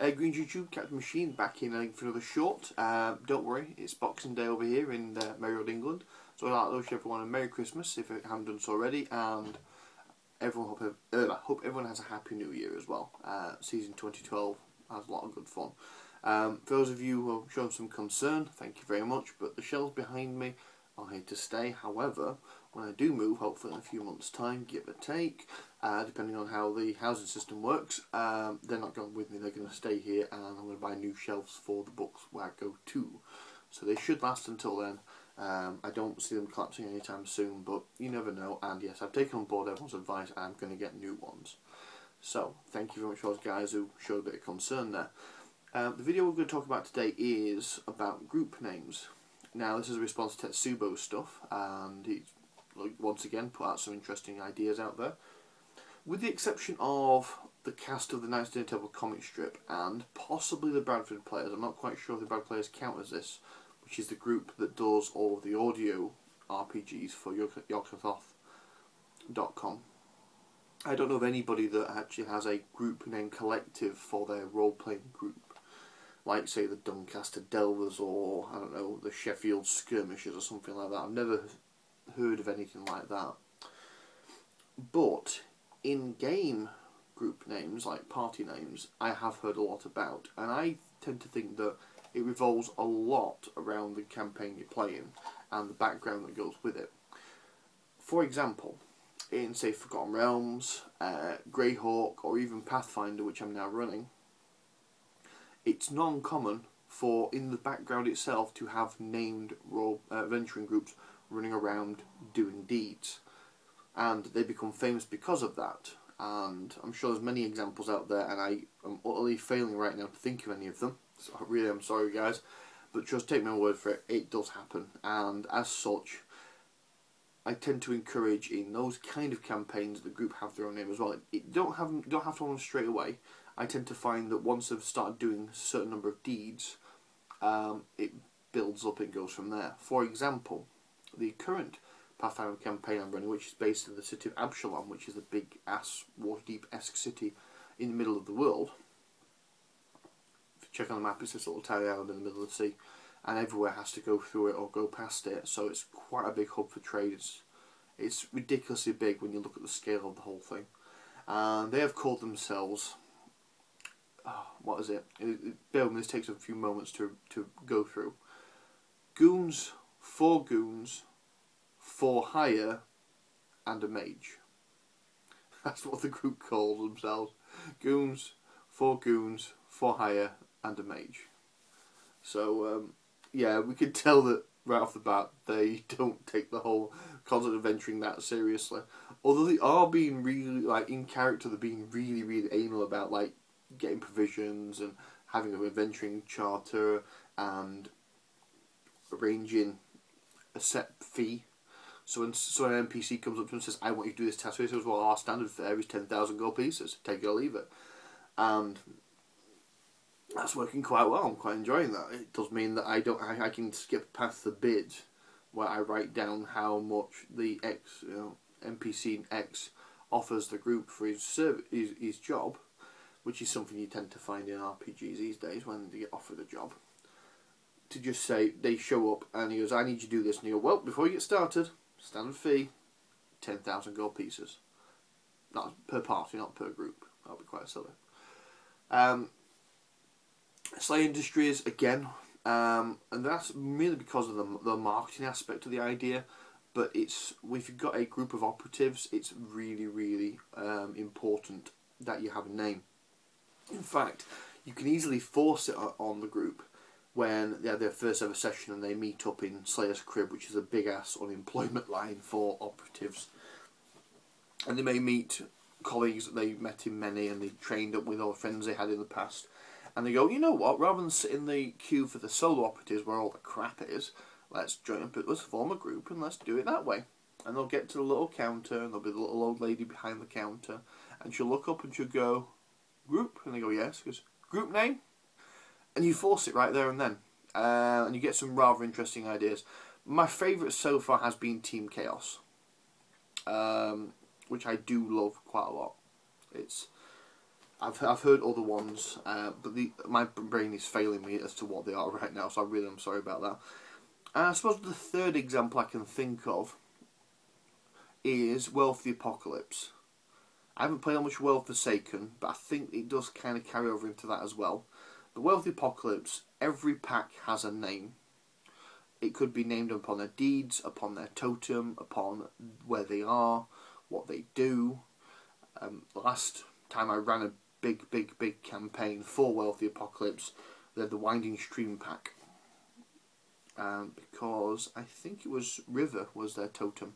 Green YouTube, Captain Machine, back in for another short. Don't worry, it's Boxing Day over here in merry old England. So I'd like to wish everyone a Merry Christmas if you haven't done so already, and everyone hope everyone has a Happy New Year as well. Season 2012 has a lot of good fun. For those of you who have shown some concern, thank you very much, but the shelves behind me are here to stay. However, when I do move, hopefully in a few months' time, give or take, depending on how the housing system works, they're not going with me, they're going to stay here, and I'm going to buy new shelves for the books where I go to. So they should last until then. I don't see them collapsing anytime soon, but you never know. And yes, I've taken on board everyone's advice, and I'm going to get new ones. So, thank you very much for those guys who showed a bit of concern there. The video we're going to talk about today is about group names. Now, this is a response to tesiubo stuff, and he's once again put out some interesting ideas out there. With the exception of the cast of the Knights of the Table comic strip and possibly the Bradford Players, I'm not quite sure if the Bradford Players count as this, which is the group that does all of the audio RPGs for Yogg-Sothoth.com. I don't know of anybody that actually has a group name collective for their role-playing group. Like, say, the Doncaster Delvers or, I don't know, the Sheffield Skirmishers or something like that. I've never heard of anything like that. But in-game group names, like party names, I have heard a lot about. And I tend to think that it revolves a lot around the campaign you're playing and the background that goes with it. For example, in, say, Forgotten Realms, Greyhawk, or even Pathfinder, which I'm now running, it's non-common for, in the background itself, to have named adventuring groups running around doing deeds. And they become famous because of that. And I'm sure there's many examples out there, and I am utterly failing right now to think of any of them. So I really am sorry, guys. But just take my word for it, it does happen. And as such, I tend to encourage in those kind of campaigns the group have their own name as well. You don't have to have them straight away. I tend to find that once they've started doing a certain number of deeds, it builds up and goes from there. For example, the current Pathfinder campaign I'm running, which is based in the city of Absalom, which is a big-ass, Waterdeep-esque city in the middle of the world. If you check on the map, it's this little tiny island in the middle of the sea, and everywhere has to go through it or go past it, so it's quite a big hub for trade. It's ridiculously big when you look at the scale of the whole thing. And they have called themselves... what is it? Bear with me, this takes a few moments to go through. Goons, 4 hire, and a mage. That's what the group calls themselves. Goons, 4 hire, and a mage. So, yeah, we can tell that right off the bat they don't take the whole concept of venturing that seriously. Although they are being really, like, in character, they're being really, really anal about, like, getting provisions and having an adventuring charter and arranging a set fee. So when an NPC comes up to him and says, I want you to do this task, he says, well, our standard fare is 10,000 gold pieces, take it or leave it. And that's working quite well, I'm quite enjoying that. It does mean that I can skip past the bid where I write down how much the NPC X offers the group for his job, which is something you tend to find in RPGs these days when they get offered a job. To just say, they show up and he goes, I need you to do this, and you go, well, before you get started, standard fee, 10,000 gold pieces. Not per party, not per group. That would be quite silly. Slay Industries, again, and that's merely because of the marketing aspect of the idea, but it's, if you've got a group of operatives, it's really, really important that you have a name. In fact, you can easily force it on the group when they have their first ever session and they meet up in Slayer's Crib, which is a big-ass unemployment line for operatives. And they may meet colleagues that they met in many and they trained up with all the friends they had in the past. And they go, you know what, rather than sit in the queue for the solo operatives where all the crap is, let's join up, let's form a group and let's do it that way. And they'll get to the little counter and there'll be the little old lady behind the counter and she'll look up and she'll go, group? And they go, yes. She goes, group name? And you force it right there and then. And you get some rather interesting ideas. My favourite so far has been Team Chaos, which I do love quite a lot. It's I've heard other ones, but my brain is failing me as to what they are right now, so I really am sorry about that. And I suppose the third example I can think of is World of the Apocalypse. I haven't played much World Forsaken, but I think it does kind of carry over into that as well. The World of the Apocalypse, every pack has a name. It could be named upon their deeds, upon their totem, upon where they are, what they do. Last time I ran a big campaign for World of the Apocalypse, they had the Winding Stream pack. Because I think it was River was their totem.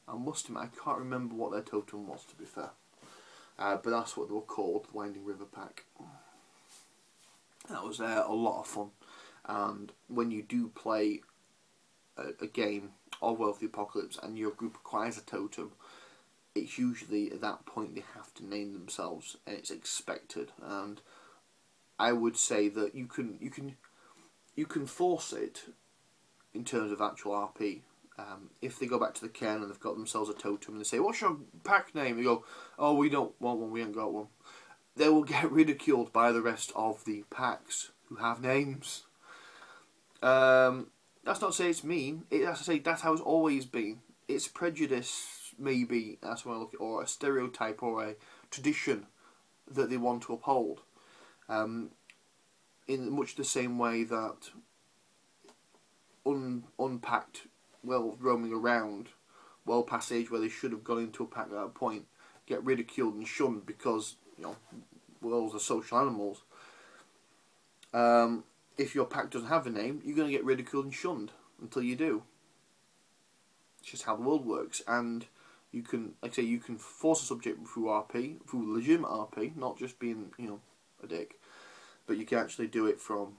I must admit, I can't remember what their totem was, to be fair. But that's what they were called, the Winding River pack. That was a lot of fun. And when you do play a game of World of the Apocalypse and your group acquires a totem, it's usually at that point they have to name themselves, and it's expected. And I would say that you can force it in terms of actual RP. If they go back to the cairn and they've got themselves a totem and they say, "What's your pack name?" They go, "Oh, we don't want one. We ain't got one." They will get ridiculed by the rest of the packs who have names. That's not to say it's mean. That's to say that's how it's always been. It's prejudice, maybe. That's what I look at, or a stereotype, or a tradition that they want to uphold. In much the same way that unpacked, well, roaming around, well past age where they should have gone into a pack at that point, get ridiculed and shunned because whales are social animals. If your pack doesn't have a name, you're going to get ridiculed and shunned until you do. It's just how the world works, and you can, like I say, you can force a subject through RP, through legitimate RP, not just being, a dick, but you can actually do it from,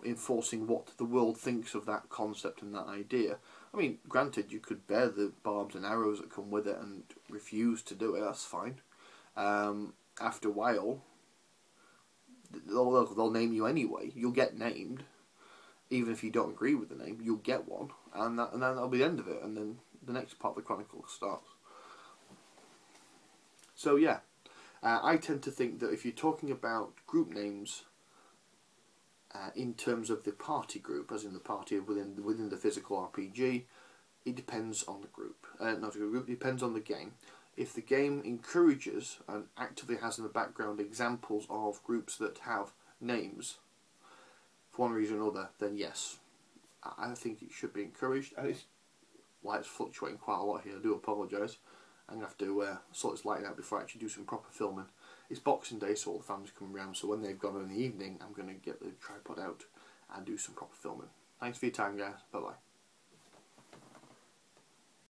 enforcing what the world thinks of that concept and that idea. I mean, granted, you could bear the barbs and arrows that come with it and refuse to do it. That's fine. After a while, they'll name you anyway. You'll get named, even if you don't agree with the name. You'll get one, and then that'll be the end of it. And then the next part of the chronicle starts. So yeah, I tend to think that if you're talking about group names, in terms of the party group, as in the party within the physical RPG, it depends on the group. Not a group. It depends on the game. If the game encourages and actively has in the background examples of groups that have names, for one reason or another, then yes, I think it should be encouraged. And it's light's fluctuating quite a lot here. I do apologise. I'm going to have to sort this lighting out before I actually do some proper filming. It's Boxing Day, so all the family's coming around, so when they've gone in the evening, I'm going to get the tripod out and do some proper filming. Thanks for your time, guys. Bye-bye.